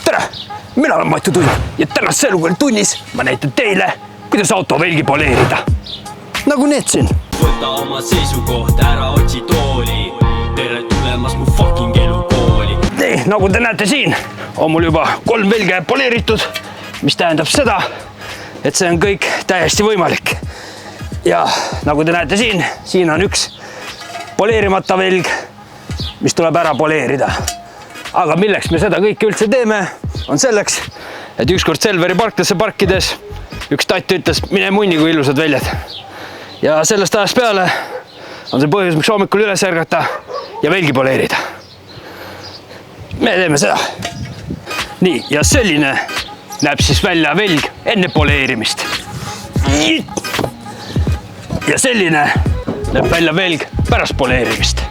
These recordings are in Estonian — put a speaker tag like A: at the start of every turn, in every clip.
A: Tere! Mina olen Matu Tund ja tänast Elukooli tunnis ma näitan teile, kuidas auto velgi poleerida. Nagu need siin.
B: Võta oma seisukoht, ära otsi tooli. Tere tulemas mu fucking Elukooli.
A: Nii, nagu te näete siin, on mul juba 3 velge poleeritud, mis tähendab seda, et see on kõik täiesti võimalik. Ja nagu te näete siin on üks poleerimata velg, mis tuleb ära poleerida. Aga milleks me seda kõike üldse teeme, on selleks, et ükskord Selveri parklasse parkides üks tatt ütles, mine munni kui ilusad väljad. Ja sellest ajast peale on see põhjus, miks hommikul üles ärgata ja velgi poleerida. Me teeme seda. Nii, ja selline näeb siis välja velg enne poleerimist. Ja selline näeb välja velg pärast poleerimist.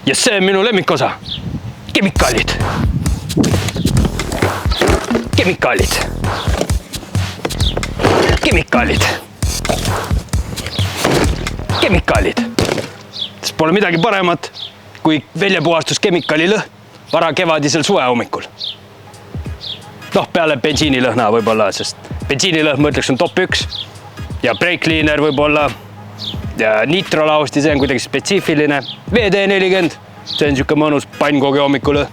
A: Ja see on minu lemmikosa. Kemikaalid. Kemikaalid. Kemikaalid. Kemikaalid. Sest pole midagi paremat kui veljapuhastus kemikaalilõhn vara kevadisel suve hommikul. Noh, peale bensiinilõhna võib-olla, sest bensiinilõhn ma ütleks on top 1 ja brake cleaner võib-olla ja nitrolausti, see on kuidagi spetsiifiline. VD40, see on siuke mõnus pannkoogi hommikulõhn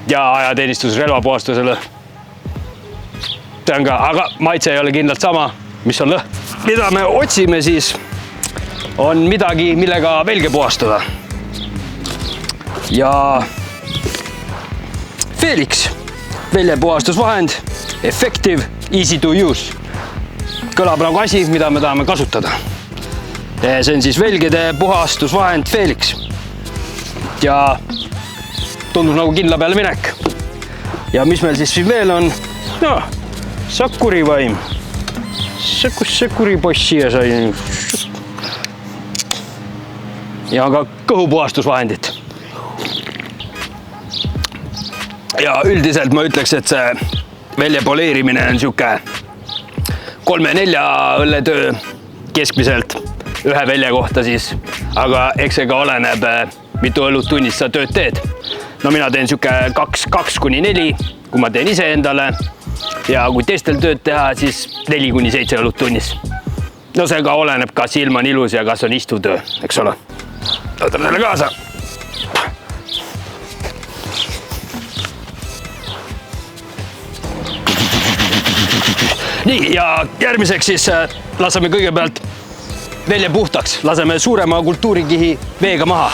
A: ja ajateenistus relvapuhastuse lõhn. See on ka, aga maitse ei ole kindlalt sama, mis on lõhn. Mida me otsime siis on midagi, millega velge puhastada. Ja Felix, veljepuhastusvahend, effective, easy to use. Kõlab nagu asi, mida me tahame kasutada. See on siis velgede puhastusvahend Felix. Ja tundub nagu kindla peale minek. Ja mis meil siis veel on? No, sakurivaim. Kus sakuriposs siia sai? Ja ka kõhupuhastusvahendid. Ja üldiselt ma ütleks, et see velje poleerimine on siuke 3-4 õlletöö keskmiselt ühe velje kohta siis, aga eks see ka oleneb, mitu õlut tunnis sa tööd teed. No mina teen siuke 2-4, kui ma teen ise endale ja kui teistel tööd teha, siis 4-7 õlut tunnis. No see ka oleneb, kas ilm on ilus ja kas on istutöö, eks ole. Võtame selle kaasa. Nii, ja järgmiseks siis laseme kõigepealt velje puhtaks. Laseme suurema kultuurikihi veega maha.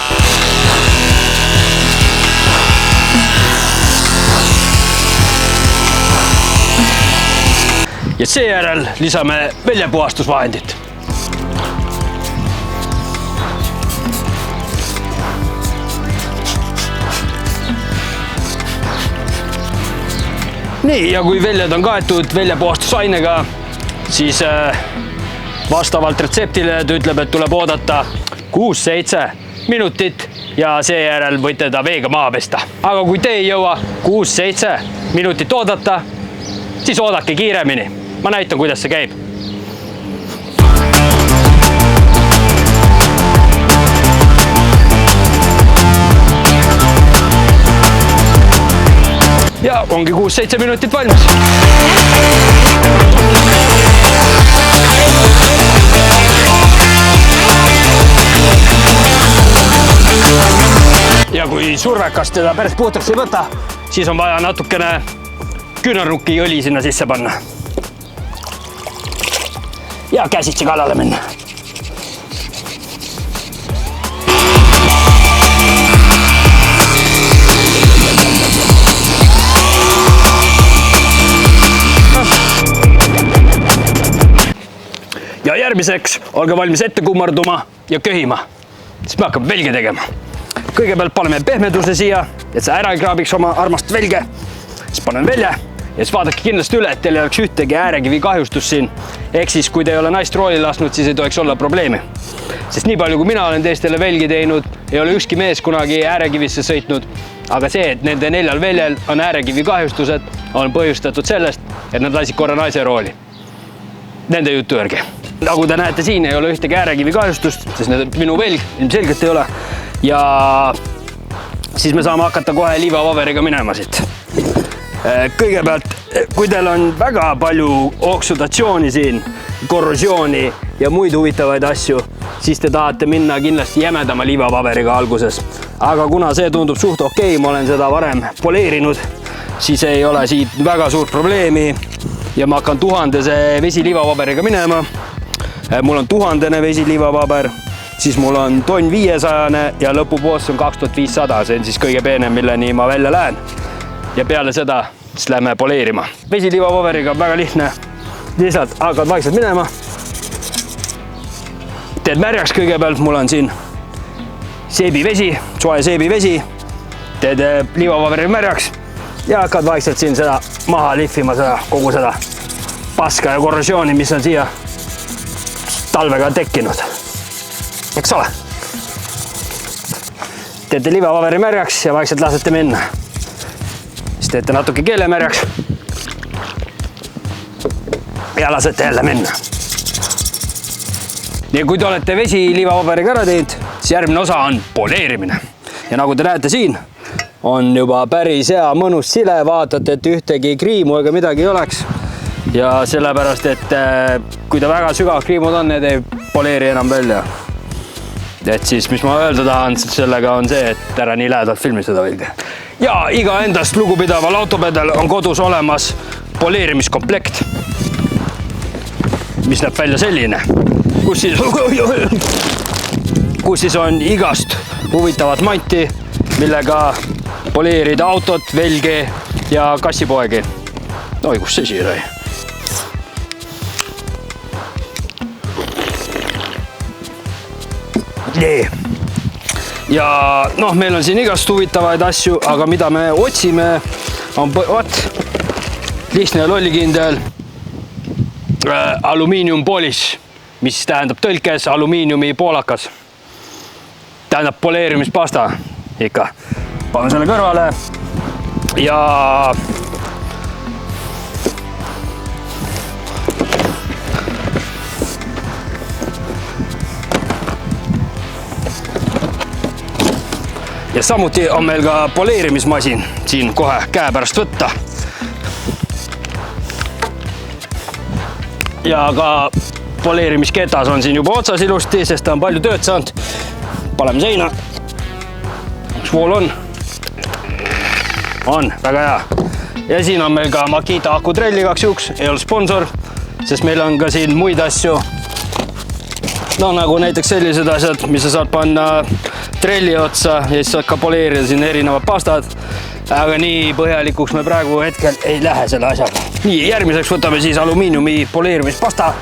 A: Ja seejärel lisame veljepuhastusvahendit. Nii, ja kui väljad on kaetud veljepuhastusainega, siis vastavalt retseptile ta ütleb, et tuleb oodata 6-7 minutit ja seejärel võite ta veega maha pesta. Aga kui te ei jõua 6-7 minutit oodata, siis oodake kiiremini. Ma näitan, kuidas see käib. Ja ongi 6-7 minutit valmis. Ja kui survekas teda päris puhtaks ei võta, siis on vaja natukene küünarnuki õli sinna sisse panna. Ja käsitsi kallale minna. Ja järgmiseks olge valmis ette kummarduma ja köhima, siis me hakkame velge tegema. Kõigepealt paneme pehmeduse siia, et see ära ei kraabiks oma armast velge. Siis panen velje ja siis vaadake kindlasti üle, et teil ei oleks ühtegi äärekivi kahjustus siin. Ehk siis, kui te ei ole naist rooli lasknud, siis ei tohiks olla probleemi. Sest nii palju, kui mina olen teistele velgi teinud, ei ole ükski mees kunagi äärekivisse sõitnud. Aga see, et nende 4 veljel on äärekivi kahjustused, on põhjustatud sellest, et nad lasid korra naise rooli. Nende jutu järgi. Nagu te näete, siin ei ole ühtegi äärekivi kahjustust, sest need minu velg ilmselgelt ei ole. Ja siis me saame hakata kohe liivapaberiga minema siit. Kõigepealt, kui teil on väga palju oksudatsiooni siin, korrosiooni ja muid huvitavaid asju, siis te tahate minna kindlasti jämedama liivapaberiga alguses. Aga kuna see tundub suht okei, ma olen seda varem poleerinud, siis ei ole siit väga suurt probleemi ja ma hakkan 1000 vesiliivapaberiga minema. Mul on 1000 vesiliivapaber, siis mul on 1500 ja lõpupoos on 2500, see on siis kõige peenem, milleni ma välja lähen. Ja peale seda siis lähme poleerima. Vesiliivapaberiga on väga lihtne, lihtsalt hakkad vaikselt minema. Teed märjaks kõigepealt, mul on siin seebivesi, soe seebivesi, teed liivapaberi märjaks ja hakkad vaikselt siin seda maha lihvima, kogu seda paska ja korrosiooni, mis on siia talvega tekkinud. Eks ole? Teete liivapaberi märjaks ja vaikselt lasete minna. Siis teete natuke keele märjaks ja lasete jälle minna. Ja kui te olete vesi liivapaberiga ära teinud, siis järgmine osa on poleerimine. Ja nagu te näete siin, on juba päris hea mõnus sile, vaatate, et ühtegi kriimu ega midagi ei oleks. Ja sellepärast, et kui ta väga sügav kriimud on, need ei poleeri enam välja. Et siis, mis ma öelda tahan, sellega on see, et ära nii lähedalt filmistada võilge. Ja iga endast lugupidaval autopedal on kodus olemas poleerimiskomplekt, mis näeb välja selline, kus siis on igast huvitavat manti, millega poleerida autot, velge ja kassipoegi. Oi, kus see siia sai? Nee. Ja noh, meil on siin igast huvitavaid asju, aga mida me otsime on lihtne ja lollikindel alumiiniumpolis, mis tähendab tõlkes alumiiniumi poolakas. Tähendab poleerimispasta ikka. Panen selle kõrvale ja samuti on meil ka poleerimismasin siin kohe käe pärast võtta. Ja ka poleerimisketas on siin juba otsas ilusti, sest ta on palju tööd saanud. Paneme seina. Üks vool on. On, väga hea. Ja siin on meil ka Makita akutrelli 2 juks, ei ole sponsor, sest meil on ka siin muid asju. No nagu näiteks sellised asjad, mis sa saad panna trelli otsa ja siis saad ka poleerida siin erinevad pastad. Aga nii põhjalikuks me praegu hetkel ei lähe selle asjaga. Nii, järgmiseks võtame siis alumiiniumi poleerimispasta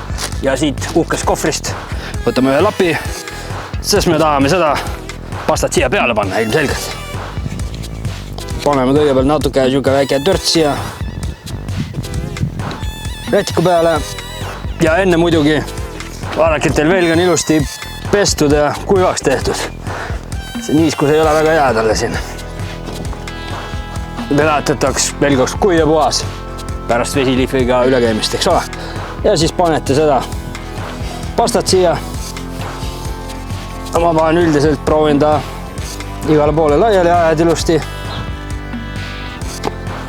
A: ja siit uhkest kohvrist võtame ühe lapi, sest me tahame seda pastat siia peale panna ilmselgelt. Paneme kõigepealt natuke väike törts siia rätiku peale ja enne muidugi vaadake, et teil velg on ilusti pestud ja kuivaks tehtud. See niiskus ei ole väga hea talle siin. Te näete, et oleks velgaks kuiv ja puhas pärast vesilihviga ülekäimist, eks ole. Ja siis panete seda pastat siia. Ma panen üldiselt proovin ta igale poole laiali ajad ilusti.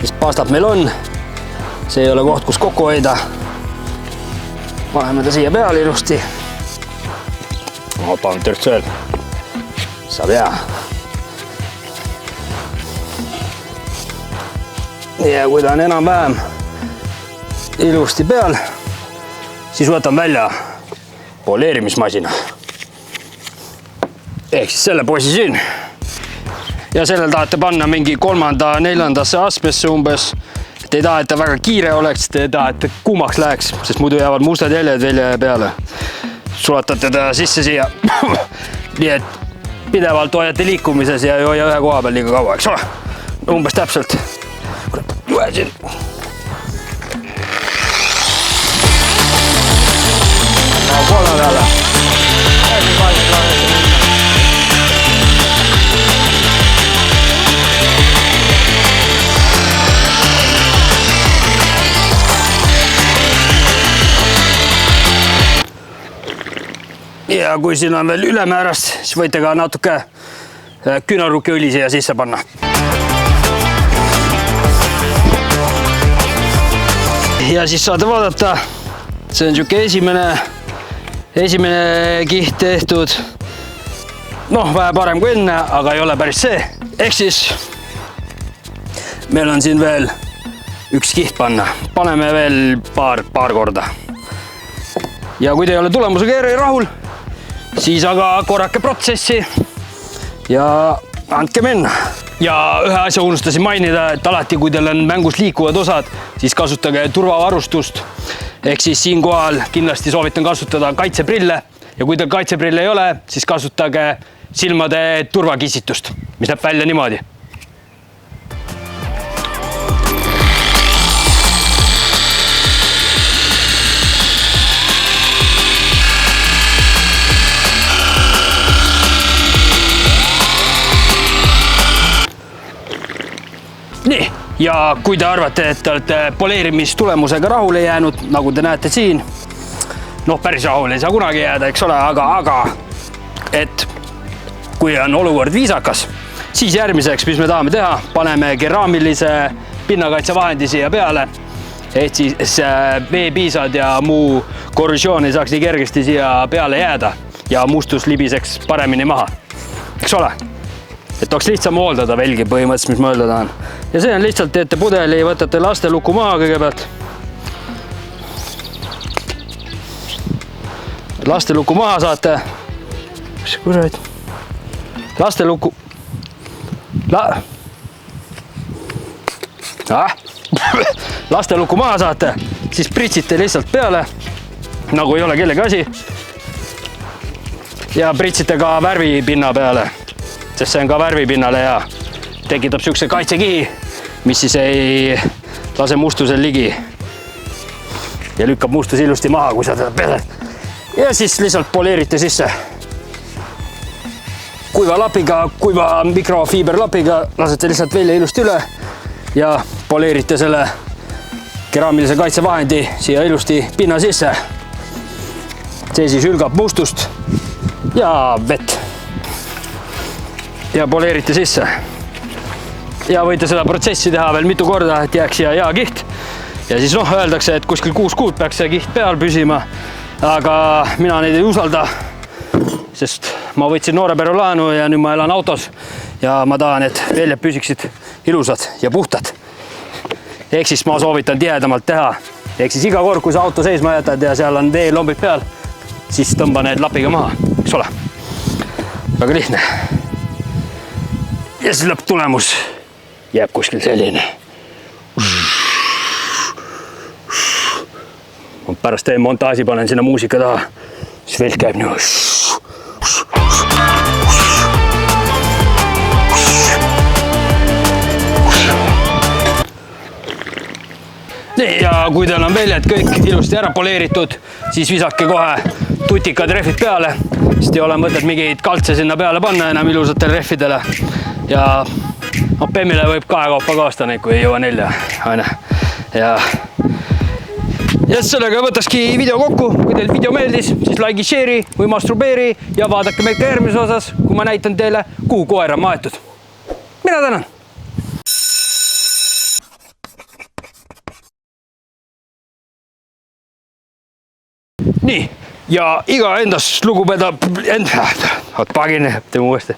A: Mis pastat meil on. See ei ole koht, kus kokku hoida. Paneme ta siia peale ilusti. Panen törts veel. Saab hea. Ja kui ta on enam-vähem ilusti peal, siis võtan välja poleerimismasina. Ehk siis selle poisi siin. Ja sellel tahate panna mingi 3.–4. astmesse umbes. Et ei taha, et ta väga kiire oleks, te tahate kuumaks läheks, sest muidu jäävad mustad jäljed välja peale. Sulatate ta sisse siia. Nii et pidevalt hoiate liikumises ja ei hoia ühe koha peal liiga kaua, eks ole? Umbes täpselt. Juhe siin. Kolme peale. ja kui siin on veel ülemäärast, siis võite ka natuke küünarnukiõli siia sisse panna. Ja siis saate vaadata, see on siuke esimene kiht tehtud. Noh, vähe parem kui enne, aga ei ole päris see. Ehk siis meil on siin veel üks kiht panna. Paneme veel paar korda. Ja kui te ei ole tulemusega rahul, siis aga korrake protsessi ja andke minna. Ja ühe asja unustasin mainida, et alati kui teil on mängus liikuvad osad, siis kasutage turvavarustust. Ehk siis siinkohal kindlasti soovitan kasutada kaitseprille ja kui teil kaitseprille ei ole, siis kasutage silmade turvakissitust, mis näeb välja niimoodi. Nii, ja kui te arvate, et te olete poleerimistulemusega rahule jäänud, nagu te näete siin, noh, päris rahule ei saa kunagi jääda, eks ole, aga et kui on olukord viisakas, siis järgmiseks, mis me tahame teha, paneme keraamilise pinnakaitsevahendi siia peale, et siis veepiisad ja muu korrosioon ei saaks nii kergesti siia peale jääda ja mustus libiseks paremini maha, eks ole? Et oleks lihtsam hooldada velgi põhimõtteliselt, mis ma öelda tahan. Ja see on lihtsalt, teete pudeli, võtate lasteluku maha kõigepealt. Lasteluku maha saate. Mis kurat? Lasteluku. Lasteluku maha saate, siis pritsite lihtsalt peale, nagu ei ole kellegi asi. Ja pritsite ka värvipinna peale. Sest see on ka värvipinnale ja tekitab siukse kaitsekihi, mis siis ei lase mustusel ligi ja lükkab mustus ilusti maha, kui sa teda pesed. Ja siis lihtsalt poleerite sisse. Kuiva lapiga, kuiva mikrofiiberlapiga lasete lihtsalt välja ilusti üle ja poleerite selle keraamilise kaitsevahendi siia ilusti pinna sisse. See siis hülgab mustust ja vett. Ja poleerite sisse. Ja võite seda protsessi teha veel mitu korda, et jääks siia hea kiht. Ja siis noh, öeldakse, et kuskil 6 kuud peaks see kiht peal püsima. Aga mina neid ei usalda, sest ma võtsin nooreperu laenu ja nüüd ma elan autos. Ja ma tahan, et väljad püsiksid ilusad ja puhtad. Ehk siis ma soovitan tihedamalt teha. Ehk siis iga kord, kui sa auto seisma jätad ja seal on veelombid peal, siis tõmba need lapiga maha, eks ole. Väga lihtne. Ja siis lõpptulemus jääb kuskil selline. Pärast teen montaaži, panen sinna muusika taha, siis veld käib nii. Nii, ja kui teil on väljad kõik ilusti ära poleeritud, siis visake kohe tutikad rehvid peale, sest ei ole mõtet mingeid kaltse sinna peale panna enam ilusatele rehvidele. Ja Pemmile võib 2 kaupa kaasta neid, kui ei jõua 4. Ja sellega võtakski video kokku. Kui teil video meeldis, siis like, share'i või masturbeeri ja vaadake meid ka järgmises osas, kui ma näitan teile, kuhu koer on maetud. Mina tänan! Nii, ja iga endast lugupidav... Oot, pagin, teeme uuesti.